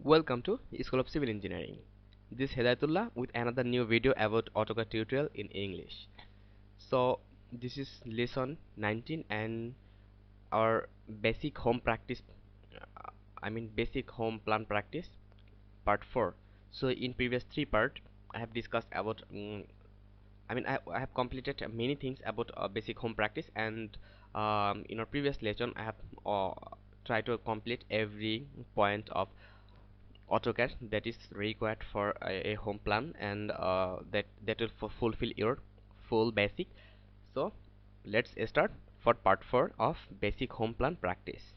Welcome to School of Civil Engineering. This is Hidayatullah with another new video about AutoCAD tutorial in English. So this is lesson 19 and our basic home practice basic home plan practice part 4. So in previous 3 part I have discussed about I have completed many things about basic home practice, and in our previous lesson I have tried to complete every point of AutoCAD that is required for a home plan, and that will fulfill your full basic. So let's start for part 4 of basic home plan practice.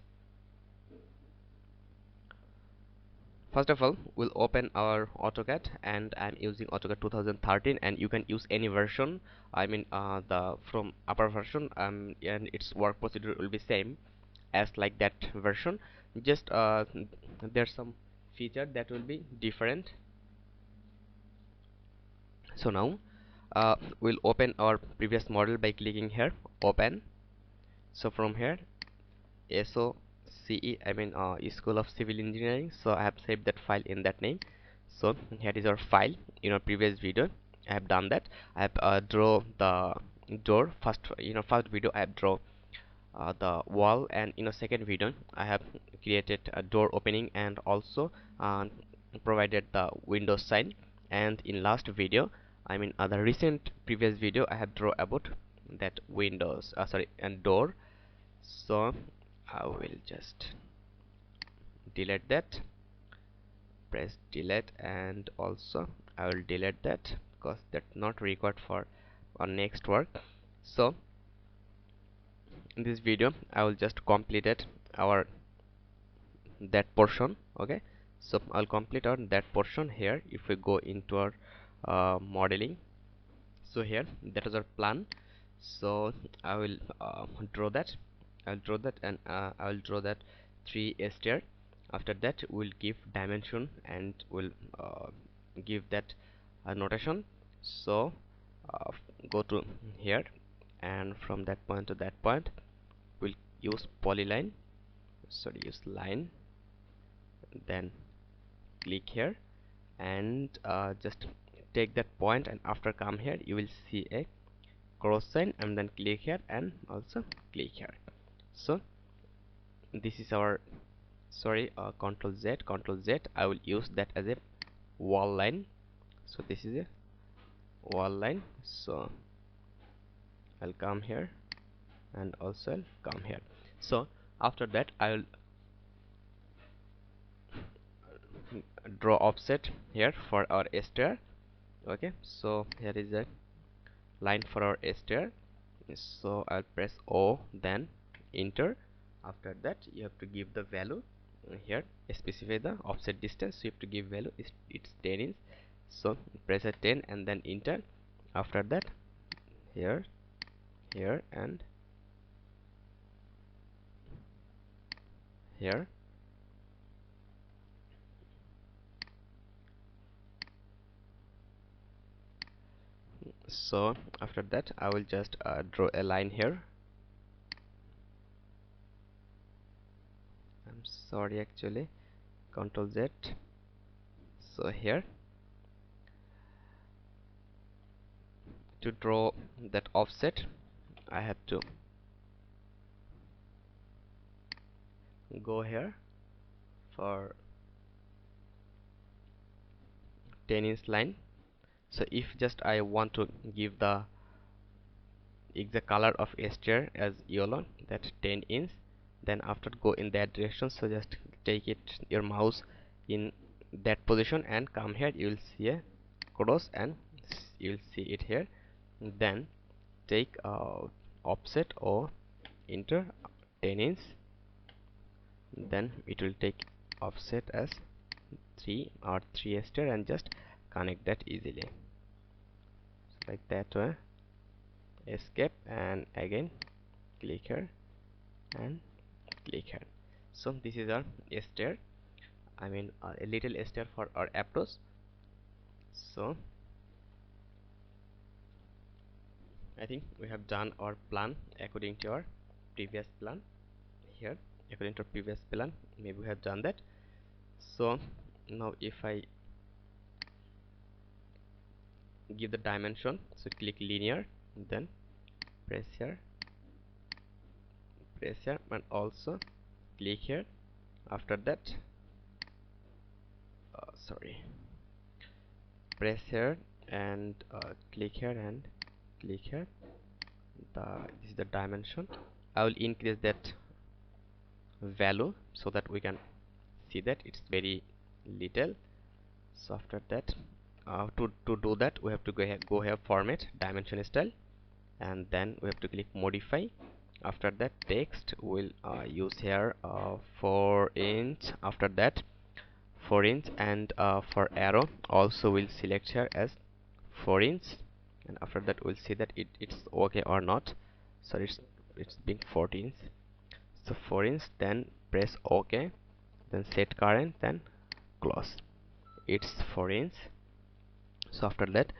First of all, we'll open our AutoCAD, and I'm using AutoCAD 2013, and you can use any version. The from upper version, and its work procedure will be same as like that version. Just there's some feature that will be different. So now we'll open our previous model by clicking here open. So from here SOCE, School of Civil Engineering, so I have saved that file in that name. So here is our file. In our previous video I have done that. I have draw the door first video I have draw the wall, and in a second video I have created a door opening and also provided the window sign, and in last video the recent previous video I have draw about that windows and door. So I will just delete that, press delete, and also I will delete that because that's not required for our next work. So in this video I will just complete it our that portion. Okay, so I'll complete on that portion here. If we go into our modeling, so here that is our plan. So I will draw that. And I will draw that 3 stair. After that we'll give dimension, and we'll give that notation. So go to here, and from that point to that point we'll use polyline, use line, then click here, and just take that point, and after come here you will see a cross sign, and then click here and also click here. So this is our Control Z. I will use that as a wall line. So this is a wall line. So I'll come here and also I'll come here. So after that I will draw offset here for our stair. Okay, so here is a line for our stair. So I'll press O, then enter. After that you have to give the value here, specify the offset distance. So you have to give value it's 10 inch. So press a 10 and then enter. After that here and here. So after that I will just draw a line here. I'm sorry, actually Control Z. So here to draw that offset I have to go here for 10 inch line. So if just I want to give the exact color of a stair as yellow, that 10 inch, then after go in that direction. So just take it your mouse in that position and come here, you will see a cross, and you will see it here. Then take offset or enter 10 inch, then it will take offset as 3 stair, and just connect that easily. So like that way, escape, and again click here and click here. So this is our stair, a little stair for our approach. So I think we have done our plan according to our previous plan. Here according to our previous plan, maybe we have done that. So Now if I give the dimension, so click linear, then press here, and also click here. After that sorry, press here and click here and click here. This is the dimension. I will increase that value so that we can see that it's very little. So after that to do that, we have to go here format dimension style, and then we have to click modify. After that text will use here 4 inch. After that 4 inch, and for arrow also we'll select here as 4 inch, and after that we'll see that it's okay or not. So it's being 14, so 4 inch, then press OK, then set current, then close. It's 4 inch. So after that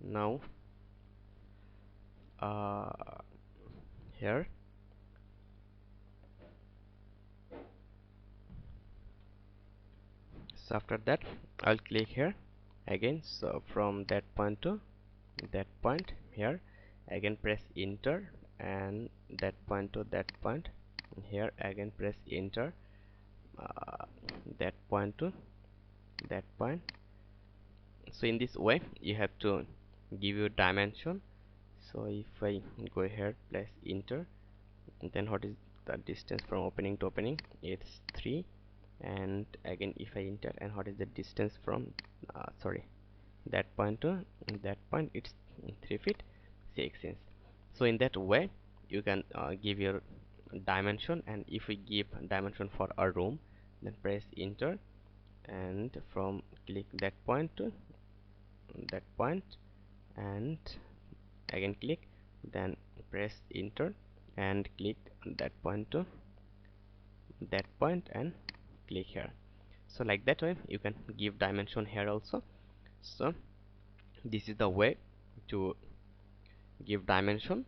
now here so after that I'll click here again. So from that point to that point here, again press enter, and that point to that point here, again press enter, that point to that point. So in this way you have to give your dimension. So if I go here, press enter, then what is the distance from opening to opening? It's 3. And again if I enter, and what is the distance from that point to that point? It's 3 feet 6 inches. So in that way you can give your dimension. And if we give dimension for a room, then press enter, and from click that point to that point, and again click, then press enter, and click that point to that point, and click here. So like that way you can give dimension here also. So this is the way to give dimension.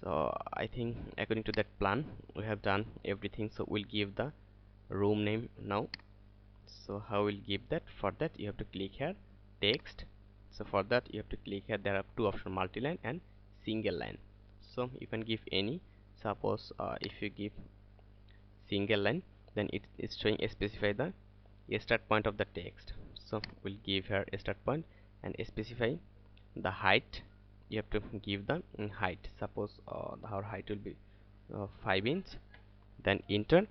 So I think according to that plan we have done everything. So we'll give the room name now. So how we'll give that? For that you have to click here text. So for that you have to click here, there are two options, multi-line and single line. So you can give any. Suppose if you give single line, then it is showing specify the start point of the text. So we'll give here a start point and specify the height. You have to give the height. Suppose our height will be 5 inch, then enter,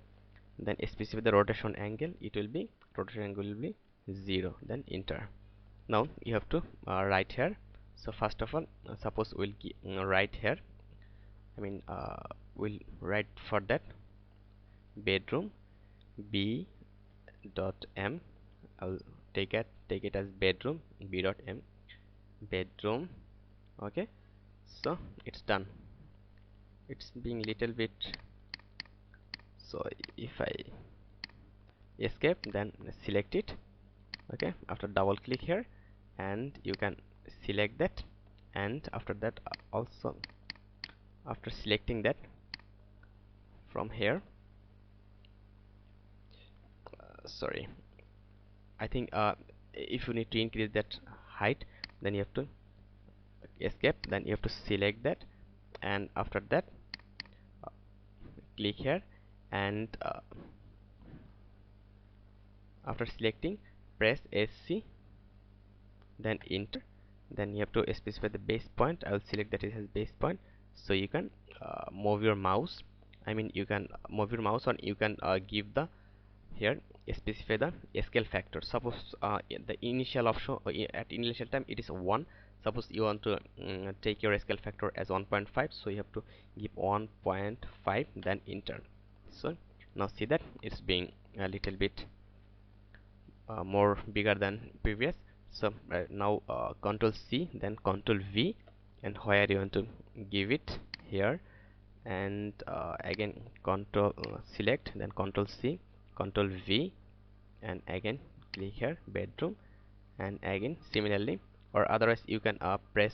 then specify the rotation angle. It will be rotation angle will be 0, then enter. Now you have to write here. So first of all suppose we'll write here, we'll write for that bedroom b dot m. I'll take it as bedroom b dot m, bedroom. Okay, so it's done. It's being little bit. So if I escape, then select it. Okay, after double click here, and you can select that, and after that also after selecting that from here sorry, I think if you need to increase that height, then you have to escape, then you have to select that, and after that click here, and after selecting press SC, then enter, then you have to specify the base point. I will select that it has base point. So you can move your mouse, you can move your mouse, or you can give the here specify the scale factor. Suppose the initial option at initial time it is 1. Suppose you want to take your scale factor as 1.5, so you have to give 1.5, then enter. So now see that it's being a little bit more bigger than previous. So now Control C, then Control V, and where you want to give it here, and again Control select, then Control C, Control V, and again click here bedroom, and again similarly, or otherwise you can press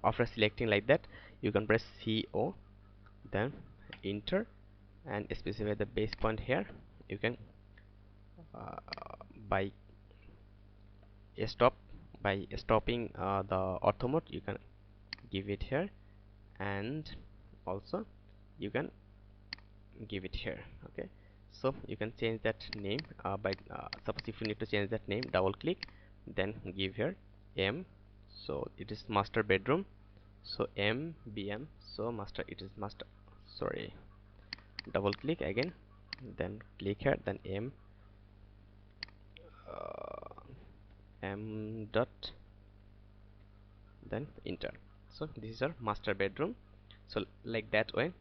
after selecting like that, you can press CO then enter, and specify the base point here. You can by stop by stopping the ortho mode, you can give it here, and also you can give it here. Okay, so you can change that name by suppose if you need to change that name, double click, then give here M, so it is master bedroom, so MBM, so master, it is master, sorry, double click again, then click here, then M dot, then enter. So this is our master bedroom. So like that way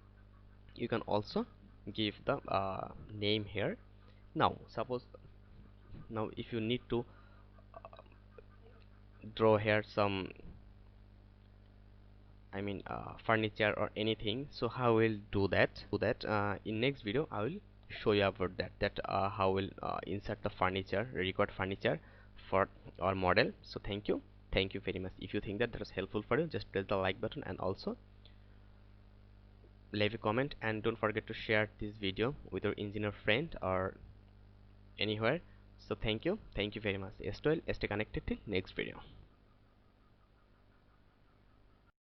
you can also give the name here. Now suppose, now if you need to draw here some, furniture or anything, so how we'll do that, in next video I will show you about that how we'll insert the furniture, record furniture for our model. So thank you very much. If you think that was helpful for you, just press the like button and also leave a comment, and don't forget to share this video with your engineer friend or anywhere. So thank you very much. Stay connected till next video.